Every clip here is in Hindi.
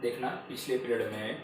देखना पिछले पीरियड में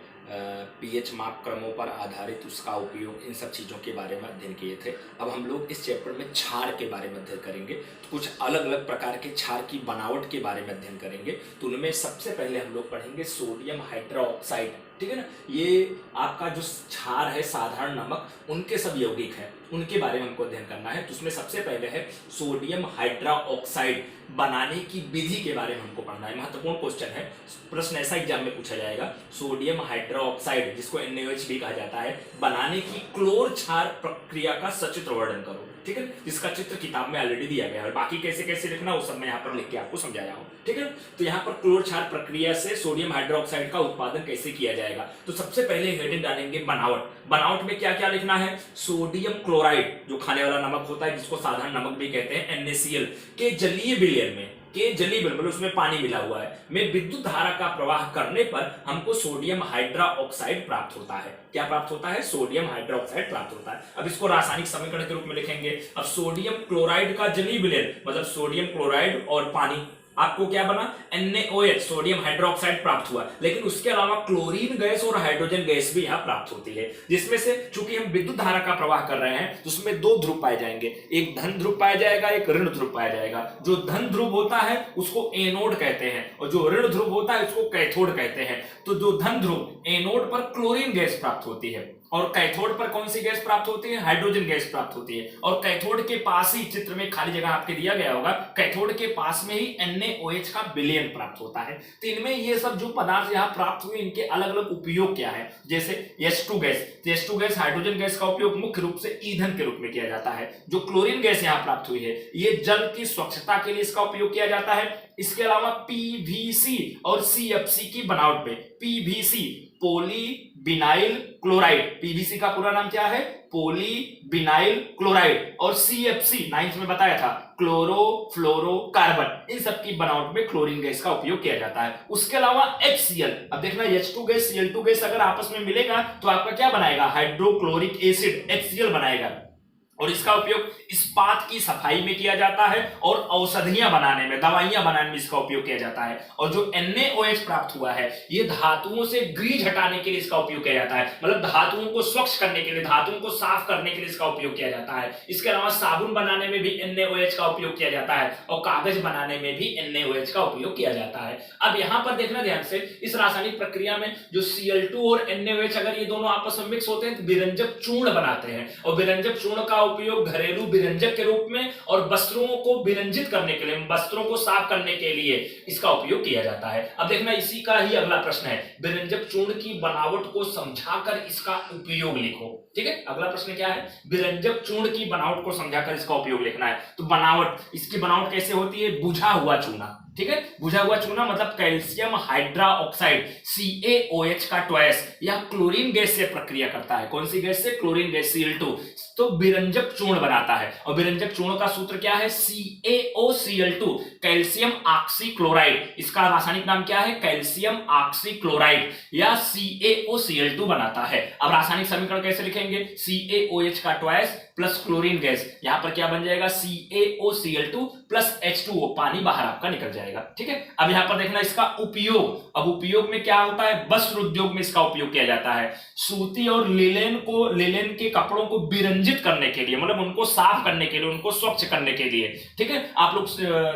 पीएच माप क्रमों पर आधारित उसका उपयोग, इन सब चीज़ों के बारे में अध्ययन किए थे। अब हम लोग इस चैप्टर में क्षार के बारे में अध्ययन करेंगे। तो कुछ अलग अलग प्रकार के क्षार की बनावट के बारे में अध्ययन करेंगे। तो उनमें सबसे पहले हम लोग पढ़ेंगे सोडियम हाइड्रोक्साइड। ठीक है ना, ये आपका जो क्षार है, साधारण नमक, उनके सब यौगिक हैं, उनके बारे में हमको अध्ययन करना है। तो उसमें सबसे पहले है सोडियम हाइड्रोक्साइड बनाने की विधि के बारे में हमको पढ़ना है। महत्वपूर्ण क्वेश्चन है, प्रश्न ऐसा एग्जाम में पूछा जाएगा। सोडियम हाइड्रोक्साइड, जिसको NaOH भी कहा जाता है, बनाने की क्लोर क्षार प्रक्रिया का सचित्र वर्णन करो। ठीक है, इसका चित्र किताब में ऑलरेडी दिया गया है, बाकी कैसे कैसे लिखना वो सब मैं यहाँ पर लिख के आपको समझाया हूँ। ठीक है, तो यहाँ पर क्लोर क्षार प्रक्रिया से सोडियम हाइड्रोक्साइड का उत्पादन कैसे किया जाएगा। तो सबसे पहले हेडिंग डालेंगे बनावट। बनावट में क्या क्या लिखना है, सोडियम क्लोराइड जो खाने वाला नमक होता है, जिसको साधारण नमक भी कहते हैं, NaCl के जलीय विलयन में, के जलीय बिल्कुल उसमें पानी मिला हुआ है, में विद्युत धारा का प्रवाह करने पर हमको सोडियम हाइड्रोक्साइड प्राप्त होता है। क्या प्राप्त होता है, सोडियम हाइड्रोक्साइड प्राप्त होता है। अब इसको रासायनिक समीकरण के रूप में लिखेंगे। अब सोडियम क्लोराइड का जलीय विलयन मतलब सोडियम क्लोराइड और पानी, आपको क्या बना, NaOH सोडियम हाइड्रोक्साइड प्राप्त हुआ। लेकिन उसके अलावा क्लोरीन गैस और हाइड्रोजन गैस भी यहाँ प्राप्त होती है, जिसमें से चूंकि हम विद्युत धारा का प्रवाह कर रहे हैं तो उसमें दो ध्रुव पाए जाएंगे, एक धन ध्रुव पाया जाएगा, एक ऋण ध्रुव पाया जाएगा। जो धन ध्रुव होता है उसको एनोड कहते हैं और जो ऋण ध्रुव होता है उसको कैथोड कहते हैं। तो जो धन ध्रुव, एनोड पर क्लोरीन गैस प्राप्त होती है और कैथोड पर कौन सी गैस प्राप्त होती है, हाइड्रोजन गैस प्राप्त होती है। और कैथोड के पास ही, चित्र में खाली जगह आपके दिया गया होगा, कैथोड के पास में ही NaOH का विलयन प्राप्त होता है। तो इनमें ये सब जो पदार्थ यहाँ प्राप्त हुए, इनके अलग अलग उपयोग क्या है। जैसे H2 gas, H2 gas hydrogen gas का उपयोग मुख्य रूप से ईंधन के रूप में किया जाता है। जो क्लोरीन गैस यहाँ प्राप्त हुई है, ये जल की स्वच्छता के लिए इसका उपयोग किया जाता है। इसके अलावा PVC और CFC की बनावट में, PVC पोली विनाइल क्लोराइड, पीवीसी का पूरा नाम क्या है, पोली विनाइल क्लोराइड, और CFC 9th में बताया था, क्लोरो फ्लोरो कार्बन, इन सब की बनावट में क्लोरीन गैस का उपयोग किया जाता है। उसके अलावा HCl, अब देखना H2 गैस Cl2 गैस अगर आपस में मिलेगा तो आपका क्या बनाएगा, हाइड्रोक्लोरिक एसिड HCl बनाएगा। और इसका उपयोग इस्पात की सफाई में किया जाता है और औषधियां बनाने में, दवाइयां बनाने में इसका उपयोग किया जाता है। और जो NaOH प्राप्त हुआ है, ये धातुओं से ग्रीज हटाने के लिए इसका उपयोग किया जाता है, मतलब धातुओं को स्वच्छ करने के लिए, धातुओं को साफ करने के लिए इसका उपयोग किया जाता है। इसके अलावा साबुन बनाने में भी NaOH का उपयोग किया जाता है और कागज बनाने में भी NaOH का उपयोग किया जाता है। अब यहां पर देखना ध्यान से, इस रासायनिक प्रक्रिया में जो Cl2 और NaOH अगर ये दोनों आपस में मिक्स होते हैं तो विरंजक चूर्ण बनाते हैं। और विरंजक चूर्ण का उपयोग घरेलू विरंजक के रूप में और वस्त्रों को विरंजित करने के लिए, वस्त्रों को साफ करने के लिए इसका उपयोग किया जाता है। अब देखना इसी का ही अगला प्रश्न है, विरंजक चूर्ण की बनावट को समझाकर इसका उपयोग लिखो। ठीक है, अगला प्रश्न क्या है, विरंजक चूर्ण की बनावट को समझाकर इसका उपयोग लिखना है। तो बनावट, इसकी बनावट कैसे होती है, बुझा हुआ चूना। ठीक है, बुझा हुआ चूना मतलब कैल्शियम हाइड्रोक्साइड CaOH का ट्वाइस या क्लोरीन गैस से प्रक्रिया करता है। कौन सी गैस से, क्लोरीन गैस Cl2, तो विरंजक चूर्ण बनाता है। और विरंजक चूर्ण का सूत्र क्या है, CaOCl2 कैल्शियम ऑक्सीक्लोराइड, इसका रासायनिक नाम क्या है, कैल्शियम ऑक्सीक्लोराइड या CaOCl2 बनाता है। अब रासायनिक समीकरण कैसे लिखेंगे, CaOH का ट्वाइस प्लस क्लोरीन गैस, यहां पर क्या बन जाएगा, CaOCl2 प्लस H2O, पानी बाहर आपका निकल जाएगा। ठीक है, अब यहां पर देखना इसका उपयोग। अब उपयोग में क्या होता है, वस्त्र उद्योग में इसका उपयोग किया जाता है। सूती और लिनेन को, लिनेन के कपड़ों को विरंजित करने के लिए, मतलब उनको साफ करने के लिए, उनको स्वच्छ करने के लिए। ठीक है, आप लोग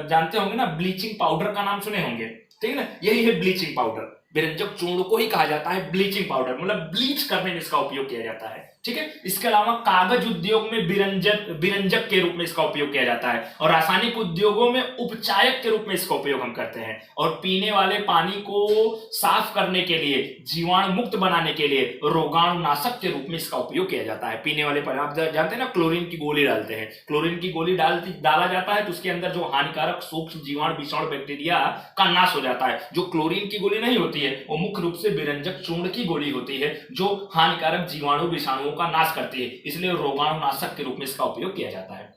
जानते होंगे ना, ब्लीचिंग पाउडर का नाम सुने होंगे। ठीक है ना, यही है ब्लीचिंग पाउडर। विरंजक चूर्ण को ही कहा जाता है ब्लीचिंग पाउडर, मतलब ब्लीच करने में इसका उपयोग किया जाता है। ठीक है, इसके अलावा कागज उद्योग में विरंजक के रूप में इसका उपयोग किया जाता है और रासायनिक उद्योगों में उपचायक के रूप में इसका उपयोग हम करते हैं। और पीने वाले पानी को साफ करने के लिए, जीवाणु मुक्त बनाने के लिए रोगाणुनाशक के रूप में इसका उपयोग किया जाता है। पीने वाले पानी, आप जानते हैं ना, क्लोरीन की गोली डालते हैं, क्लोरीन की गोली डाला जाता है तो उसके अंदर जो हानिकारक सूक्ष्म जीवाणु, विषाणु, बैक्टीरिया का नाश हो जाता है। जो क्लोरीन की गोली नहीं होती है वो मुख्य रूप से विरंजक चूर्ण की गोली होती है, जो हानिकारक जीवाणु, विषाणुओं का नाश करती है, इसलिए रोगाणुनाशक के रूप में इसका उपयोग किया जाता है।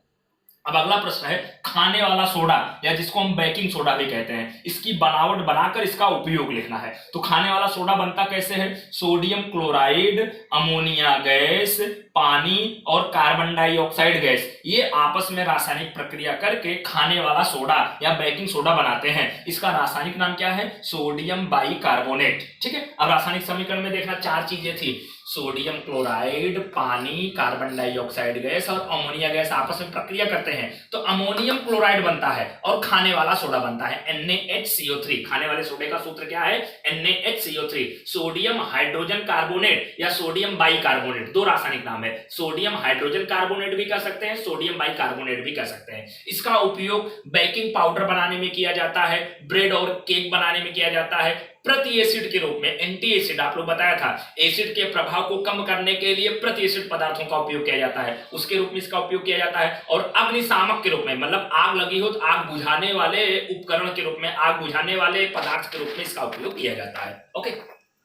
अब अगला प्रश्न है खाने वाला सोडा या जिसको हम बेकिंग सोडा भी कहते हैं, इसकी बनावट बनाकर इसका उपयोग लिखना है। तो खाने वाला सोडा बनता कैसे है? सोडियम क्लोराइड, अमोनिया गैस, पानी और कार्बन डाइऑक्साइड गैस, ये आपस में रासायनिक प्रक्रिया करके खाने वाला सोडा या बेकिंग सोडा बनाते हैं। इसका रासायनिक नाम क्या है? Sodium bicarbonate. ठीक है, अब रासायनिक समीकरण में देखना 4 चीजें थी, सोडियम क्लोराइड, पानी, कार्बन डाइऑक्साइड गैस और अमोनिया गैस आपस में प्रक्रिया करते हैं तो अमोनियम क्लोराइड बनता है और खाने वाला सोडा बनता है NaHCO3। खाने वाले सोडे का सूत्र क्या है? NaHCO3। सोडियम हाइड्रोजन कार्बोनेट या सोडियम बाइकार्बोनेट, 2 रासायनिक नाम है, सोडियम हाइड्रोजन कार्बोनेट भी कह सकते हैं, सोडियम बाइकार्बोनेट भी कह सकते हैं। इसका उपयोग बेकिंग पाउडर बनाने में किया जाता है, ब्रेड और केक बनाने में किया जाता है, प्रति एसिड के रूप में, एंटी एसिड, आप लोग बताया था, एसिड के प्रभाव को कम करने के लिए प्रति एसिड पदार्थों का उपयोग किया जाता है, उसके रूप में इसका उपयोग किया जाता है। और अग्निशामक के रूप में, मतलब आग लगी हो तो आग बुझाने वाले उपकरण के रूप में, आग बुझाने वाले पदार्थ के रूप में इसका उपयोग किया जाता है। ओके।